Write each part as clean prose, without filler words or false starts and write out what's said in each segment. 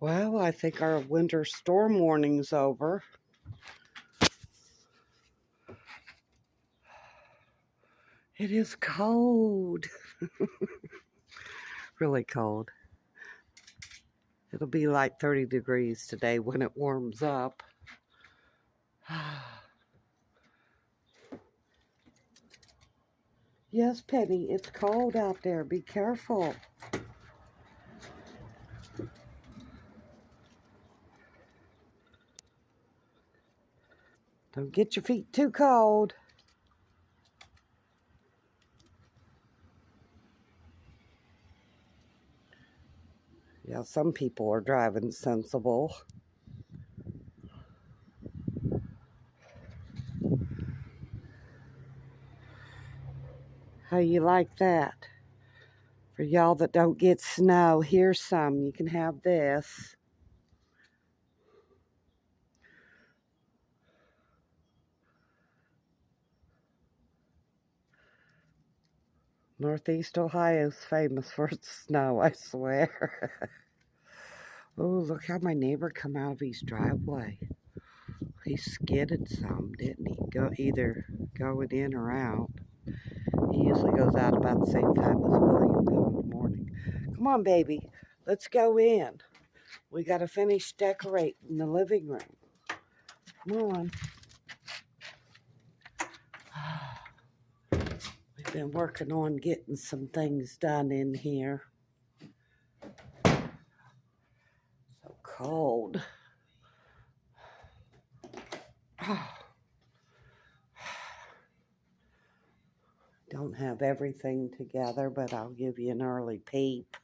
Well, I think our winter storm warning's over. It is cold. Really cold. It'll be like 30 degrees today when it warms up. Yes, Penny, it's cold out there. Be careful. Don't get your feet too cold. Yeah, some people are driving sensible. How you like that? For y'all that don't get snow, here's some. You can have this. Northeast Ohio's famous for its snow, I swear. Oh, look how my neighbor come out of his driveway. He skidded some, didn't he? Either going in or out. He usually goes out about the same time as William go in the morning. Come on, baby. Let's go in. We got to finish decorating the living room. Come on. We've been working on getting some things done in here. So cold. Don't have everything together, but I'll give you an early peep.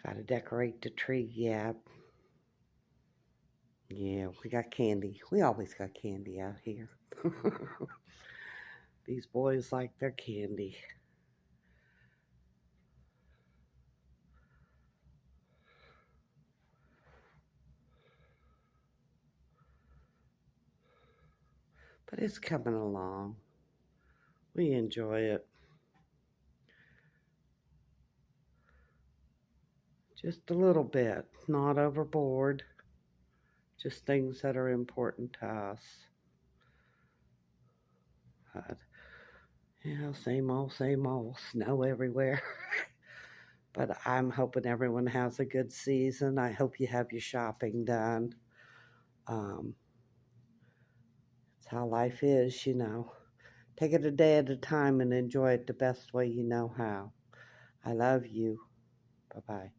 Got to decorate the tree, yeah. Yeah, we got candy. We always got candy out here. These boys like their candy. But it's coming along. We enjoy it. Just a little bit, not overboard. Just things that are important to us. But, same old, snow everywhere. But I'm hoping everyone has a good season. I hope you have your shopping done. It's how life is, Take it a day at a time and enjoy it the best way you know how. I love you. Bye-bye.